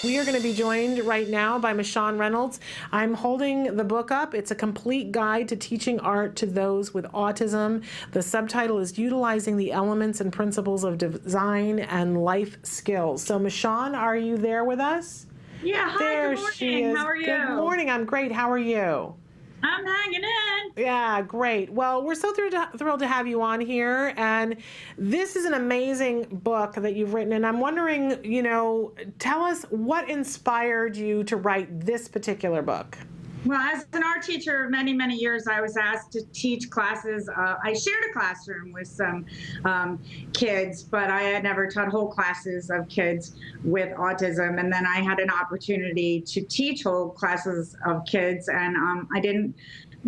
We are going to be joined right now by Mishawn Reynolds. I'm holding the book up. It's a complete guide to teaching art to those with autism. The subtitle is Utilizing the Elements and Principles of Design and Life Skills. So, Mishawn, are you there with us? Yeah, hi, There good she morning. is. How are Good you? morning. I'm great. How are you? I'm hanging in. Yeah, great. Well, we're so thrilled to have you on here. And this is an amazing book that you've written. And I'm wondering, tell us what inspired you to write this particular book. Well, as an art teacher of many, many years, I was asked to teach classes. I shared a classroom with some kids, but I had never taught whole classes of kids with autism. And then I had an opportunity to teach whole classes of kids. And I didn't,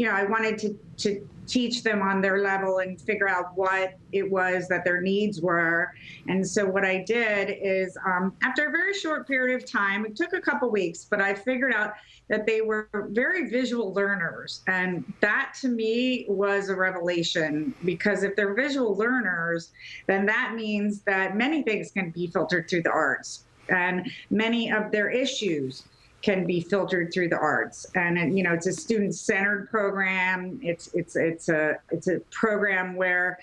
I wanted to teach them on their level and figure out what it was that their needs were. And so what I did is, after a very short period of time, it took a couple weeks, but I figured out that they were very visual learners. And that to me was a revelation, because if they're visual learners, then that means that many things can be filtered through the arts, and many of their issues can be filtered through the arts. And it's a student-centered program. It's a program where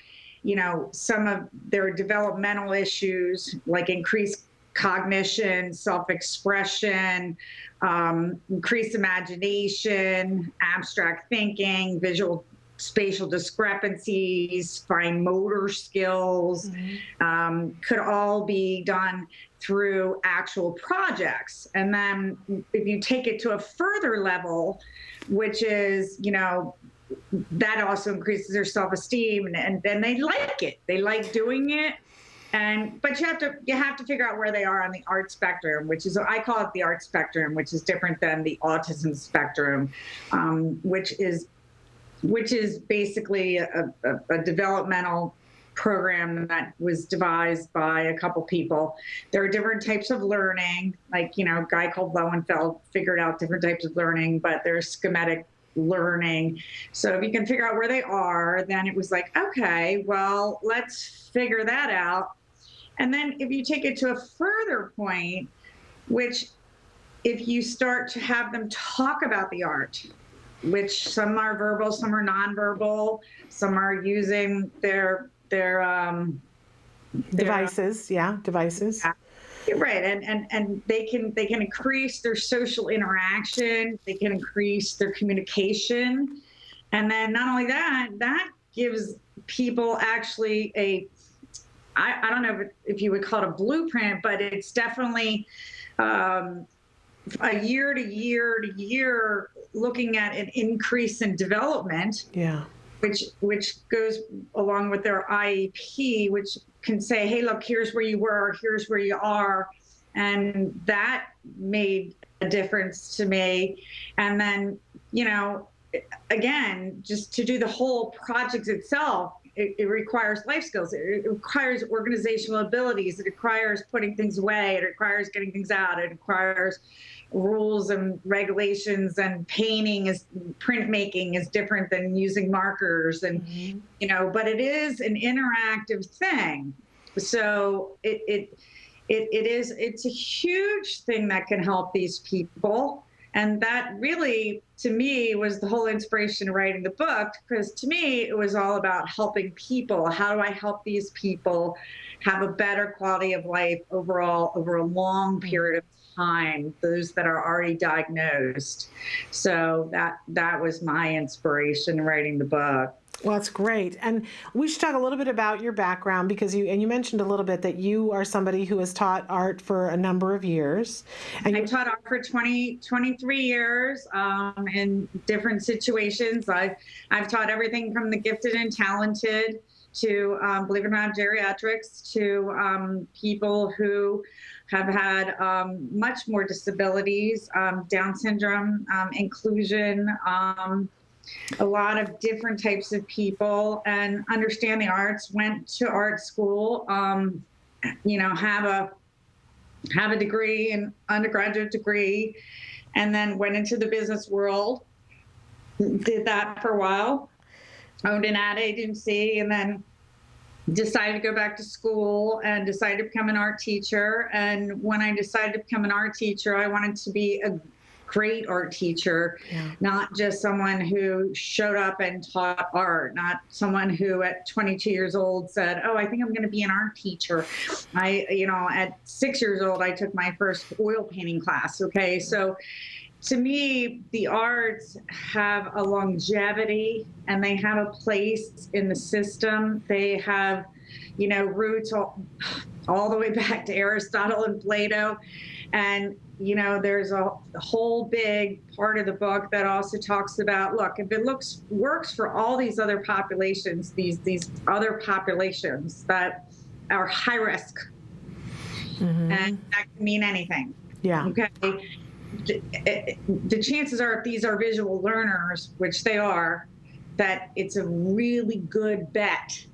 some of their developmental issues, like increased cognition, self-expression, increased imagination, abstract thinking, visual spatial discrepancies, fine motor skills, could all be done through actual projects. And then if you take it to a further level, which is, that also increases their self-esteem, and then they like it. They like doing it. But you have to figure out where they are on the art spectrum, which is, I call it the art spectrum, which is different than the autism spectrum, which is basically a developmental program that was devised by a couple people. There are different types of learning, like, a guy called Lowenfeld figured out different types of learning, but there's schematic learning. So if you can figure out where they are, then it was like, okay, well, let's figure that out. And then if you take it to a further point, which if you start to have them talk about the art, which some are verbal, some are nonverbal, some are using their Devices. Yeah, devices. Yeah, right, and they can increase their social interaction, they can increase their communication, and then not only that, that gives people actually I don't know if you would call it a blueprint, but it's definitely a year to year to year looking at an increase in development. Yeah. Which goes along with their IEP, which can say, hey, look, here's where you were, here's where you are. And that made a difference to me. And then, again, just to do the whole project itself, it requires life skills. It requires organizational abilities. It requires putting things away. It requires getting things out. It requires rules and regulations, and printmaking is different than using markers, and but it is an interactive thing. So it's a huge thing that can help these people. And that really, to me, was the whole inspiration of writing the book, because to me, it was all about helping people. How do I help these people have a better quality of life overall over a long period of time, those that are already diagnosed? So that was my inspiration in writing the book. Well, that's great. And we should talk a little bit about your background, because you mentioned a little bit that you are somebody who has taught art for a number of years. And I taught art for 23 years in different situations. I've taught everything from the gifted and talented to, believe it or not, geriatrics, to people who have had much more disabilities, Down syndrome, inclusion, a lot of different types of people. And understand the arts, went to art school, have a degree, an undergraduate degree, and then went into the business world, did that for a while, owned an ad agency, and then decided to go back to school and decided to become an art teacher. And when I decided to become an art teacher, I wanted to be a great art teacher, not just someone who showed up and taught art, not someone who at 22 years old said, oh, I think I'm going to be an art teacher. At 6 years old, I took my first oil painting class. Okay. So to me, the arts have a longevity and they have a place in the system. They have, roots all the way back to Aristotle and Plato. And, there's a whole big part of the book that also talks about, look, if it works for all these other populations, these other populations that are high risk, and that can mean anything. Yeah. Okay. The chances are, if these are visual learners, which they are, that it's a really good bet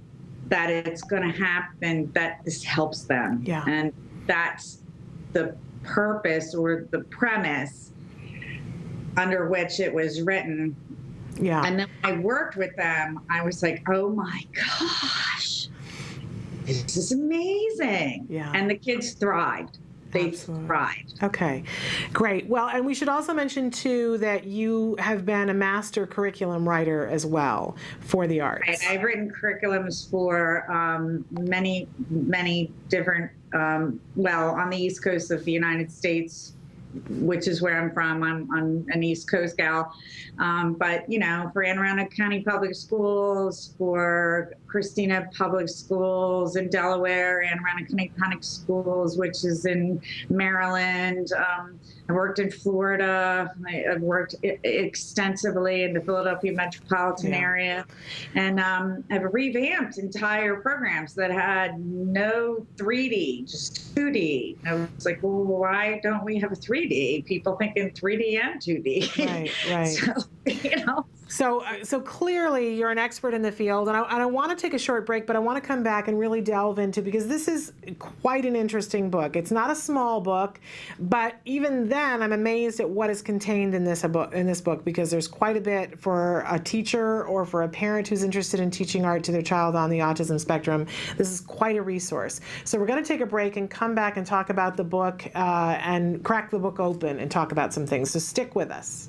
that it's going to happen, that this helps them. Yeah. And that's the purpose or the premise under which it was written. Yeah. And then when I worked with them, I was like, oh my gosh, this is amazing. Yeah. And the kids thrived. They Absolutely. thrived. Okay, great. Well, and we should also mention, too, that you have been a master curriculum writer as well for the arts. Right. I've written curriculums for many, many different, on the East Coast of the United States, which is where I'm from. I'm an East Coast gal. But, for Anne Arundel County Public Schools, for Christina Public Schools in Delaware, Anne Arundel County Public Schools, which is in Maryland. I worked in Florida. I've worked extensively in the Philadelphia metropolitan area. And I've revamped entire programs that had no 3D, just 2D. I was like, well, why don't we have a 3D? People thinking 3D and 2D. Right. So clearly you're an expert in the field, and I want to take a short break, but I want to come back and really delve into, because this is quite an interesting book. It's not a small book, but even then I'm amazed at what is contained in this book, because there's quite a bit for a teacher or for a parent who's interested in teaching art to their child on the autism spectrum. This is quite a resource. So we're going to take a break and come back and talk about the book and crack the book open and talk about some things. So stick with us.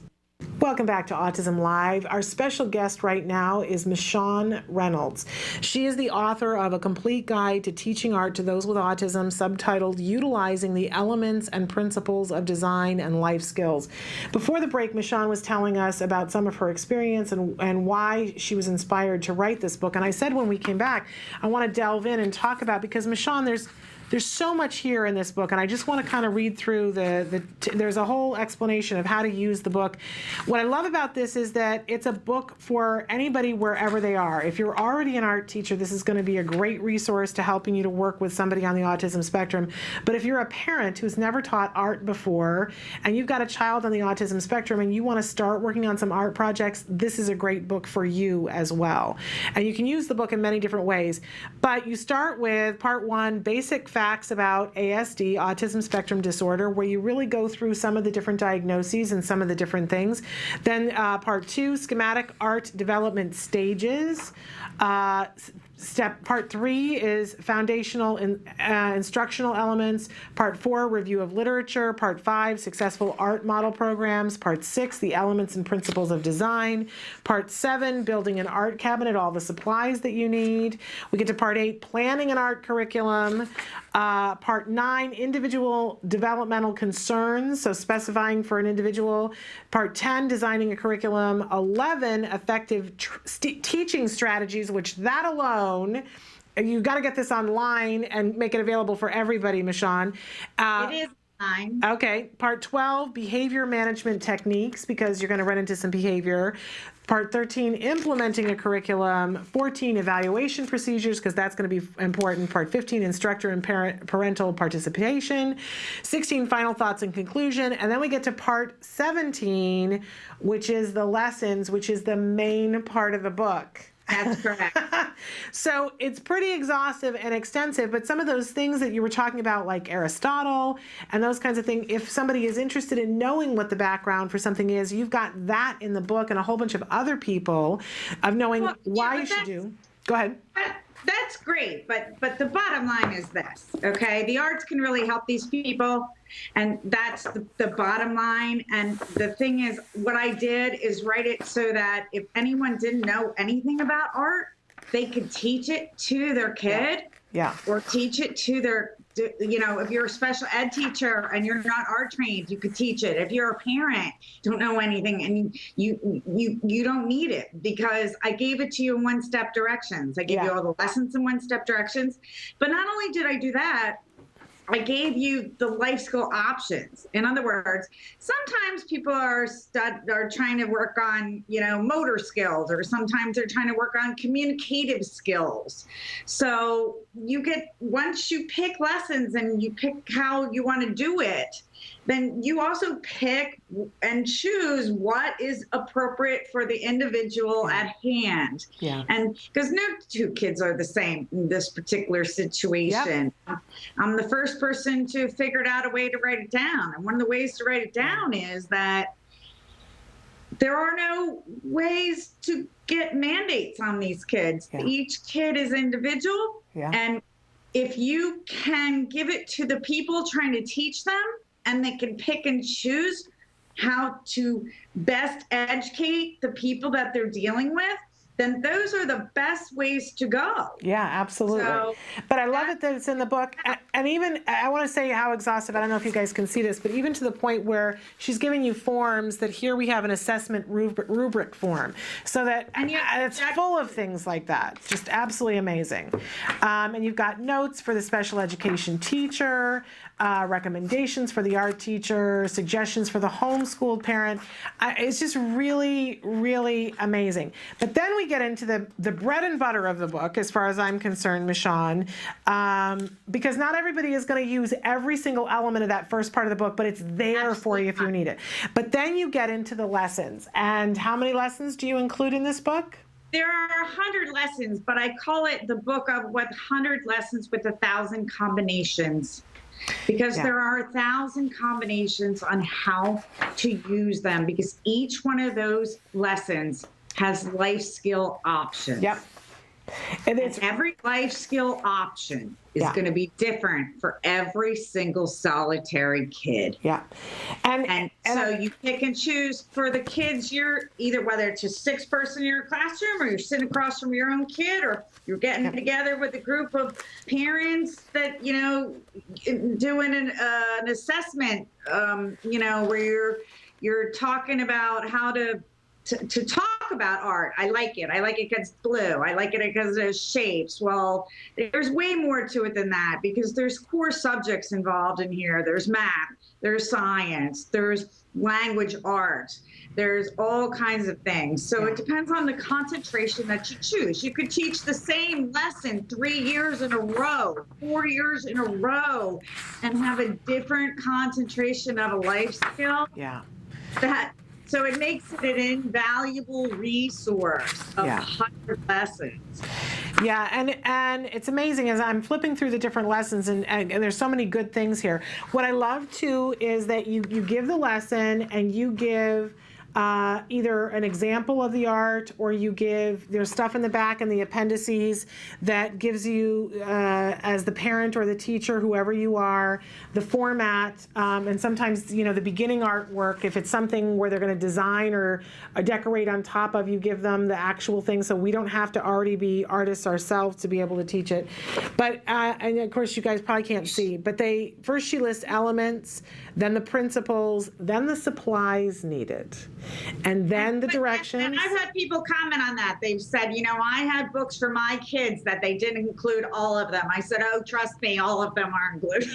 Welcome back to Autism Live. Our special guest right now is Mishawn Reynolds. She is the author of A Complete Guide to Teaching Art to Those with Autism, subtitled Utilizing the Elements and Principles of Design and Life Skills. Before the break, Mishawn was telling us about some of her experience and why she was inspired to write this book. And I said when we came back, I want to delve in and talk about, because Mishawn, there's so much here in this book, and I just want to kind of read through there's a whole explanation of how to use the book. What I love about this is that it's a book for anybody wherever they are. If you're already an art teacher, this is going to be a great resource to helping you to work with somebody on the autism spectrum. But if you're a parent who's never taught art before, and you've got a child on the autism spectrum and you want to start working on some art projects, this is a great book for you as well. And you can use the book in many different ways. But you start with part 1, basic facts about ASD, autism spectrum disorder, where you really go through some of the different diagnoses and some of the different things. Then part 2, schematic art development stages. Part 3 is foundational instructional elements. Part 4, review of literature. Part 5, successful art model programs. Part 6, the elements and principles of design. Part 7, building an art cabinet, all the supplies that you need. We get to Part 8, planning an art curriculum. Part 9, individual developmental concerns, so specifying for an individual. Part 10, designing a curriculum. 11, effective teaching strategies, which that alone, you've got to get this online and make it available for everybody, Mishawn. It is online. Okay. Part 12, behavior management techniques, because you're going to run into some behavior. Part 13, implementing a curriculum. 14, evaluation procedures, because that's going to be important. Part 15, instructor and parental participation. 16, final thoughts and conclusion. And then we get to part 17, which is the lessons, which is the main part of the book. That's correct. So it's pretty exhaustive and extensive, but some of those things that you were talking about, like Aristotle and those kinds of things, if somebody is interested in knowing what the background for something is, you've got that in the book and a whole bunch of other people of knowing why you should do. Go ahead. that's great, but the bottom line is this, okay? The arts can really help these people, and that's the bottom line. And the thing is, what I did is write it so that if anyone didn't know anything about art, they could teach it to their kid, or teach it to their, you know, if you're a special ed teacher and you're not art trained, you could teach it. If you're a parent, don't know anything, and you don't need it, because I gave it to you in one-step directions. I gave you all the lessons in one-step directions. But not only did I do that, I gave you the life skill options. In other words, sometimes people are trying to work on, you know, motor skills, or sometimes they're trying to work on communicative skills. So once you pick lessons and you pick how you want to do it, then you also pick and choose what is appropriate for the individual at hand. And because no two kids are the same in this particular situation. I'm the first person to figure out a way to write it down. And one of the ways to write it down is that there are no ways to get mandates on these kids. Each kid is individual. And if you can give it to the people trying to teach them, and they can pick and choose how to best educate the people that they're dealing with, then those are the best ways to go. Yeah, absolutely. So, but I love it that it's in the book. And even, I want to say how exhaustive, I don't know if you guys can see this, but even to the point where she's giving you forms that here we have an assessment rubric form. So that, and it's full of things like that. Just absolutely amazing. And you've got notes for the special education teacher, recommendations for the art teacher, suggestions for the homeschooled parent. It's just really, really amazing. But then we get into the bread and butter of the book, as far as I'm concerned, Mishawn, because not everybody is going to use every single element of that first part of the book, but it's there for you if you need it. But then you get into the lessons. And how many lessons do you include in this book? There are 100 lessons, but I call it the book of 100 lessons with 1,000 combinations. Because there are 1,000 combinations on how to use them, because each one of those lessons has life skill options. And every life skill option is going to be different for every single solitary kid. And so you pick and choose for the kids. You're either, whether it's a 6th person in your classroom, or you're sitting across from your own kid, or you're getting together with a group of parents that, you know, doing an assessment, you know, where you're talking about how to talk about art. I like it. I like it because it's blue. I like it because there's shapes. Well, there's way more to it than that, because there's core subjects involved in here. There's math, there's science, there's language arts, there's all kinds of things. So it depends on the concentration that you choose. You could teach the same lesson 3 years in a row, 4 years in a row, and have a different concentration of a life skill. So it makes it an invaluable resource of 100 lessons. And it's amazing as I'm flipping through the different lessons, and there's so many good things here. What I love too is that you give the lesson, and you give either an example of the art, or there's stuff in the back in the appendices that gives you, as the parent or the teacher, whoever you are, the format, and sometimes, you know, the beginning artwork, if it's something where they're going to design or decorate on top of, you give them the actual thing, so we don't have to already be artists ourselves to be able to teach it. But, and of course you guys probably can't see, but first she lists elements, then the principles, then the supplies needed, and then the directions. And I've had people comment on that. They've said, you know, I had books for my kids that they didn't include all of them. I said, oh, trust me, all of them are included.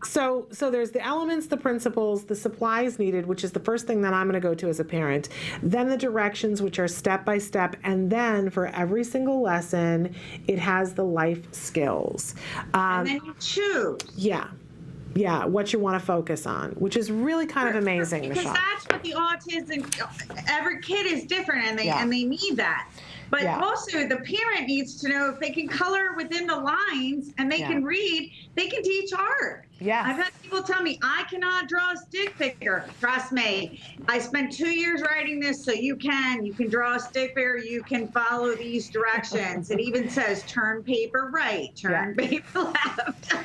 So there's the elements, the principles, the supplies needed, which is the first thing that I'm going to go to as a parent, then the directions, which are step by step, and then for every single lesson, it has the life skills. And then you choose. What you want to focus on, which is really kind of amazing, because Mishawn. That's what the autism, every kid is different, and they need that. But also the parent needs to know if they can color within the lines and they can read, they can teach art. Yes. I've had people tell me, I cannot draw a stick figure. Trust me. I spent 2 years writing this, so you can. You can draw a stick figure. You can follow these directions. It even says turn paper right, turn paper left. I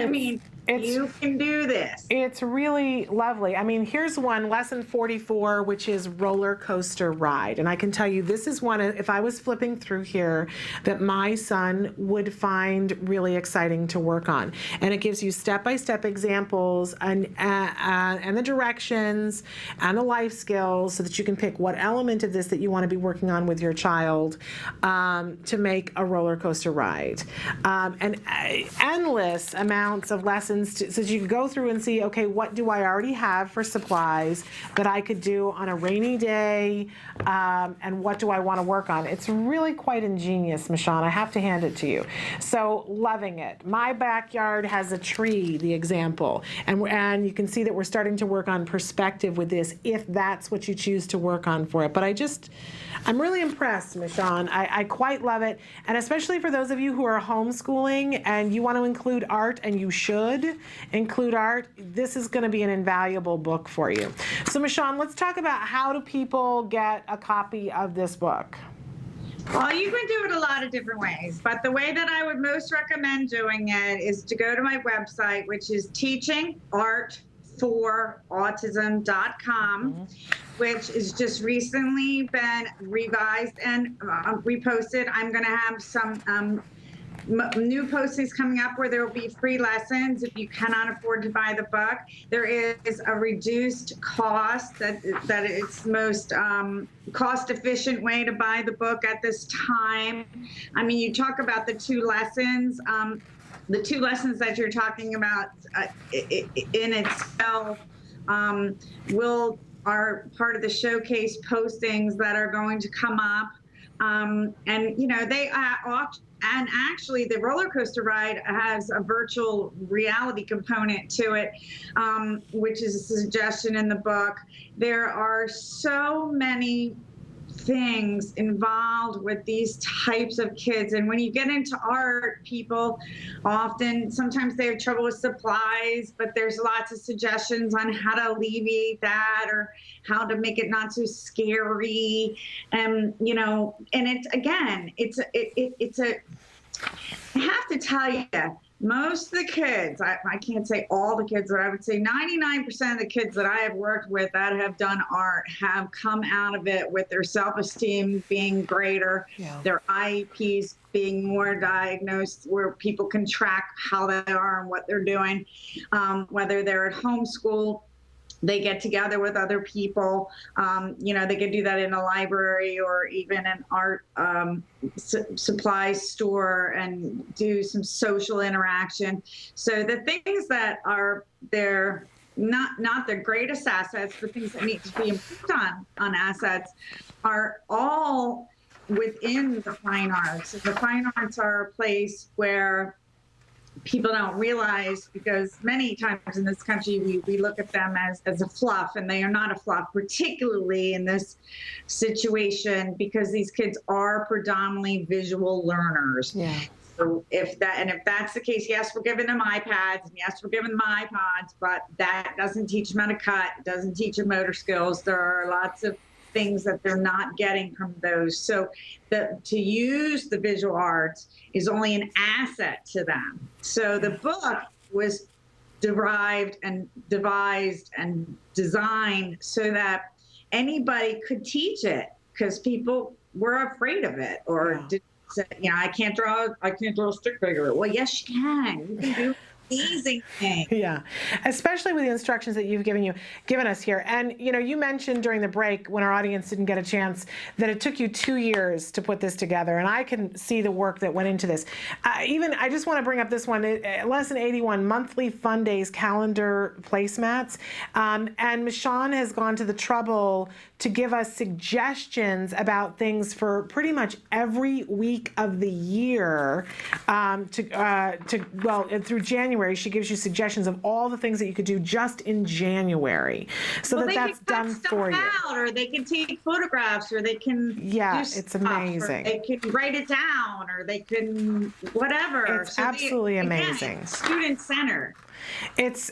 mean, you can do this. It's really lovely. I mean, here's one, lesson 44, which is roller coaster ride. And I can tell you, this is one, if I was flipping through here, that my son would find really exciting to work on. And it gives you step-by-step examples and the directions and the life skills so that you can pick what element of this that you want to be working on with your child to make a roller coaster ride. And endless amounts of lessons so you can go through and see, okay, what do I already have for supplies that I could do on a rainy day, and what do I want to work on? It's really quite ingenious, Mishawn. I have to hand it to you. So loving it. My backyard has a tree, the example, and you can see that we're starting to work on perspective with this, if that's what you choose to work on for it. But I'm really impressed, Mishawn. I quite love it, and especially for those of you who are homeschooling and you want to include art, and you should include art, this is going to be an invaluable book for you. So, Mishawn, let's talk about how do people get a copy of this book? Well, you can do it a lot of different ways, but the way that I would most recommend doing it is to go to my website, which is teachingartforautism.com, which has just recently been revised and reposted. I'm going to have some new postings coming up where there will be free lessons if you cannot afford to buy the book. There is a reduced cost that it's most cost efficient way to buy the book at this time. I mean, you talk about the two lessons that you're talking about in itself are part of the showcase postings that are going to come up. And you know, they and actually the roller coaster ride has a virtual reality component to it, which is a suggestion in the book. There are so many things involved with these types of kids, and when you get into art, people sometimes they have trouble with supplies, but there's lots of suggestions on how to alleviate that or how to make it not so scary. And you know, and I have to tell you, most of the kids, I can't say all the kids, but I would say 99% of the kids that I have worked with that have done art have come out of it with their self-esteem being greater, their IEPs being more diagnosed, where people can track how they are and what they're doing, whether they're at homeschool. They get together with other people. You know, they can do that in a library or even an art supply store and do some social interaction. So the things that are there, not the greatest assets, but things that need to be improved on assets, are all within the fine arts. The fine arts are a place where people don't realize, because many times in this country we look at them as a fluff, and they are not a fluff, particularly in this situation, because these kids are predominantly visual learners. Yeah. So if that's the case, yes, we're giving them iPads, and yes, we're giving them iPods, but that doesn't teach them how to cut, doesn't teach them motor skills. There are lots of things that they're not getting from those. So to use the visual arts is only an asset to them. So the book was derived and devised and designed so that anybody could teach it, because people were afraid of it, or did say, you know, I can't draw a stick figure. Well, yes, you can. You can do amazing thing. Yeah, especially with the instructions that you've given us here. And you know, you mentioned during the break, when our audience didn't get a chance, that it took you 2 years to put this together, and I can see the work that went into this. I just want to bring up this one, lesson 81, monthly fun days calendar placemats. And Mishawn has gone to the trouble to give us suggestions about things for pretty much every week of the year. Through January, she gives you suggestions of all the things that you could do just in January, so that's done for you. Or they can take photographs, or they can it's amazing. Or they can write it down, or they can whatever. It's absolutely amazing. Student centered. It's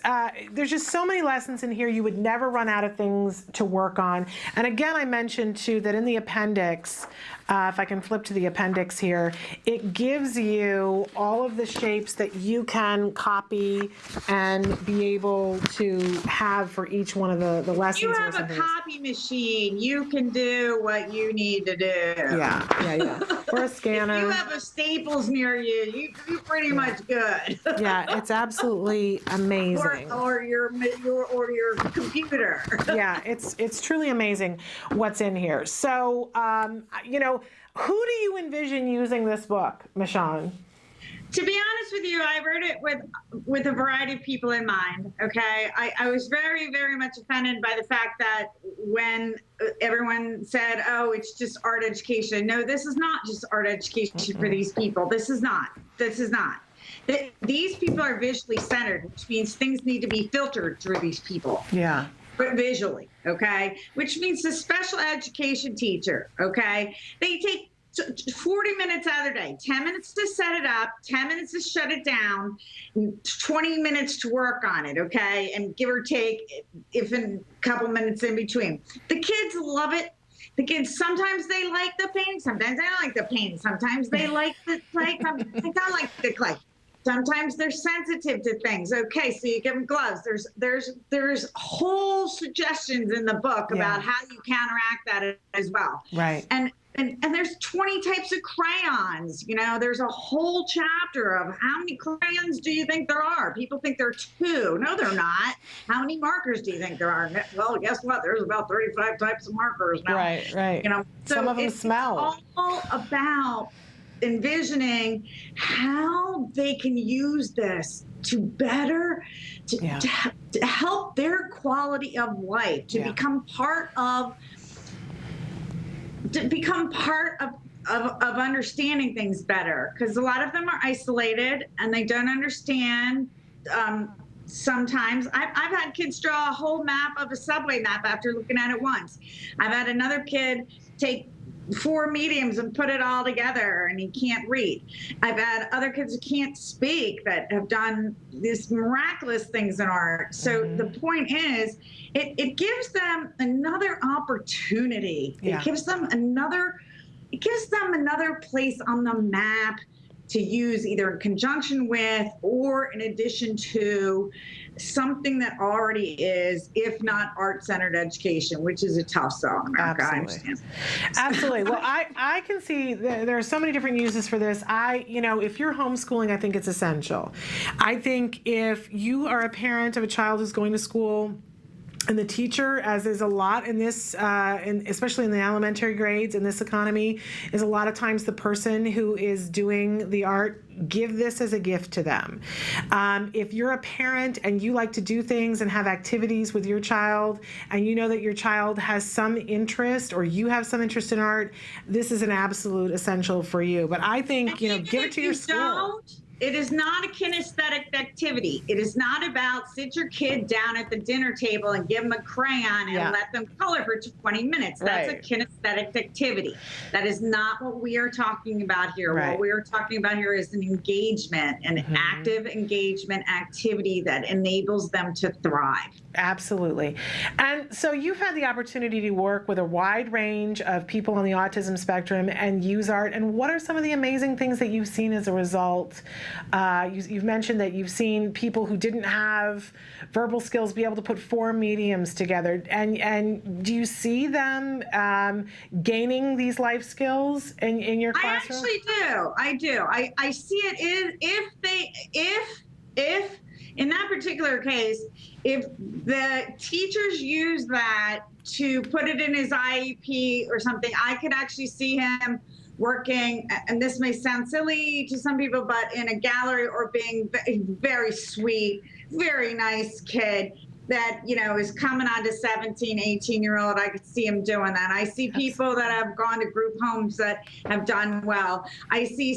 there's just so many lessons in here. You would never run out of things to work on. And again, I mentioned too that in the appendix, if I can flip to the appendix here, it gives you all of the shapes that you can copy and be able to have for each one of the lessons. You have a copy machine. You can do what you need to do. Yeah. Or a scanner. If you have a Staples near you, you're pretty much good. Yeah, it's absolutely amazing. Or your computer. Yeah, it's truly amazing what's in here. So, who do you envision using this book, Mishawn? To be honest with you, I wrote it with a variety of people in mind. Okay, I was very, very much offended by the fact that when everyone said, "Oh, it's just art education." No, this is not just art education for these people. This is not. These people are visually centered, which means things need to be filtered through these people. Yeah. But visually, okay? Which means the special education teacher, okay? They take 40 minutes out of their day, 10 minutes to set it up, 10 minutes to shut it down, 20 minutes to work on it, okay? And give or take, if a couple minutes in between. The kids love it. The kids, sometimes they like the painting, sometimes they don't like the painting, sometimes they like the clay, sometimes they don't like the clay. Sometimes they're sensitive to things. Okay, so you give them gloves. There's whole suggestions in the book about how you counteract that as well. Right. And there's 20 types of crayons. There's a whole chapter of how many crayons do you think there are? People think there are 2. No, they're not. How many markers do you think there are? Well, guess what? There's about 35 types of markers now. Right. So some of them smell. It's all about envisioning how they can use this to better to help their quality of life, to become part of understanding things better, because a lot of them are isolated and they don't understand. Sometimes I've had kids draw a whole map of a subway map after looking at it once. I've had another kid take 4 mediums and put it all together and he can't read. I've had other kids who can't speak that have done these miraculous things in art. So the point is, it gives them another opportunity. It gives them another place on the map to use, either in conjunction with or in addition to something that already is, if not art-centered education, which is a tough sell in America. Absolutely. Well, I can see there are so many different uses for this. If you're homeschooling, I think it's essential. I think if you are a parent of a child who's going to school, and the teacher, as is a lot in this, especially in the elementary grades in this economy, is a lot of times the person who is doing the art. Give this as a gift to them. If you're a parent and you like to do things and have activities with your child, and you know that your child has some interest or you have some interest in art, this is an absolute essential for you. But I think, give it to your school. It is not a kinesthetic activity. It is not about sit your kid down at the dinner table and give them a crayon and let them color for 20 minutes. That's a kinesthetic activity. That is not what we are talking about here. What we are talking about here is an engagement, an active engagement activity that enables them to thrive. Absolutely. And so you've had the opportunity to work with a wide range of people on the autism spectrum and use art. And what are some of the amazing things that you've seen as a result? You've mentioned that you've seen people who didn't have verbal skills be able to put 4 mediums together. And do you see them gaining these life skills in your classroom? I do. I see it if in that particular case, if the teachers use that to put it in his IEP or something, I could actually see him working, and this may sound silly to some people, but in a gallery, or being a very sweet, very nice kid that, is coming on to 17, 18-year-old. I could see him doing that. I see people that have gone to group homes that have done well. I see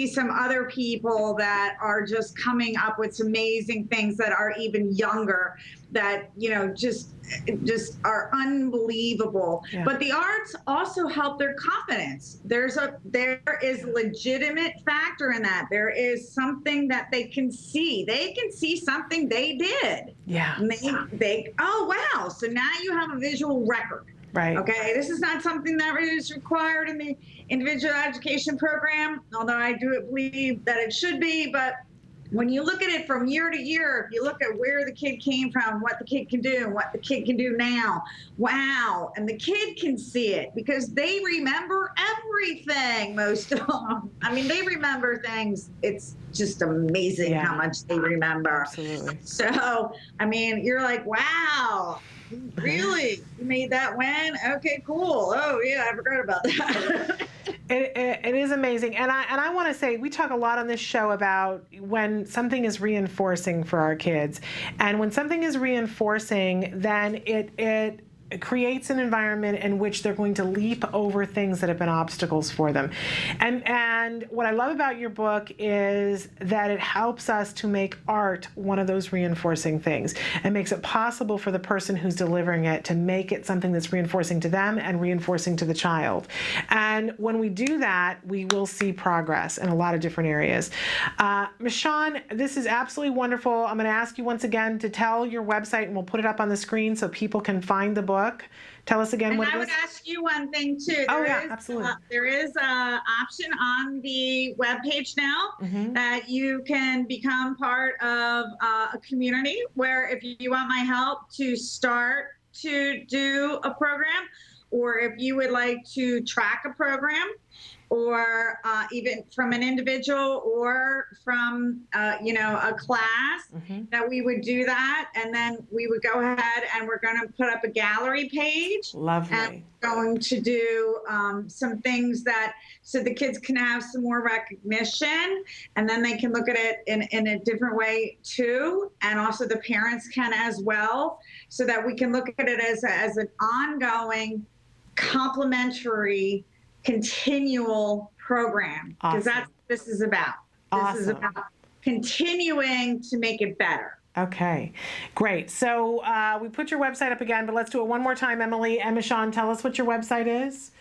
some other people that are just coming up with some amazing things that are even younger, that, just just are unbelievable. Yeah. But the arts also help their confidence. There is legitimate factor in that. There is something that they can see. They can see something they did. Yeah. And they oh wow, so now you have a visual record. Right. Okay, this is not something that is required in the individual education program, although I do believe that it should be. But when you look at it from year to year, if you look at where the kid came from, what the kid can do, what the kid can do now, wow. And the kid can see it because they remember everything, most of them. I mean, they remember things. It's just amazing how much they remember. Absolutely. So, I mean, you're like, wow, really? You made that when? Okay, cool. Oh, yeah, I forgot about that. It is amazing. And I want to say, we talk a lot on this show about when something is reinforcing for our kids. And when something is reinforcing, then it creates an environment in which they're going to leap over things that have been obstacles for them. And what I love about your book is that it helps us to make art one of those reinforcing things. It makes it possible for the person who's delivering it to make it something that's reinforcing to them and reinforcing to the child. And when we do that, we will see progress in a lot of different areas. Mishawn, this is absolutely wonderful. I'm going to ask you once again to tell your website, and we'll put it up on the screen so people can find the book. Tell us again what it is. And I would ask you one thing too. Absolutely. There is an option on the webpage now that you can become part of a community where if you want my help to start to do a program, or if you would like to track a program, or even from an individual or from a class, that we would do that, and then we would go ahead and we're going to put up a gallery page. Lovely. And we're going to do some things that so the kids can have some more recognition, and then they can look at it in a different way too, and also the parents can as well, so that we can look at it as an ongoing complementary continual program, because that's what this is about. This is about continuing to make it better. Okay, great. So we put your website up again, but let's do it one more time, Emily. And Mishawn, tell us what your website is.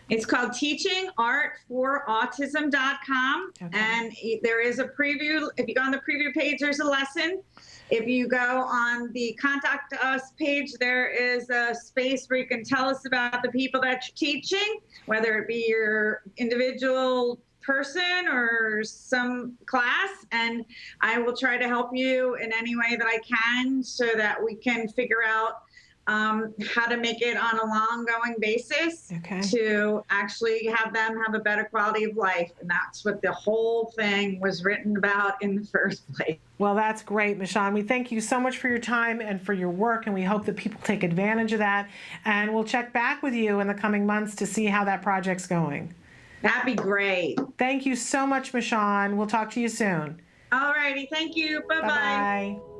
It's called teachingartforautism.com. Okay. And there is a preview. If you go on the preview page, there's a lesson. If you go on the contact us page, there is a space where you can tell us about the people that you're teaching, whether it be your individual person or some class, and I will try to help you in any way that I can so that we can figure out how to make it on an ongoing basis to actually have them have a better quality of life. And that's what the whole thing was written about in the first place. Well, that's great, Mishawn. We thank you so much for your time and for your work, and we hope that people take advantage of that. And we'll check back with you in the coming months to see how that project's going. That'd be great. Thank you so much, Mishawn. We'll talk to you soon. All righty. Thank you. Bye-bye. Bye-bye.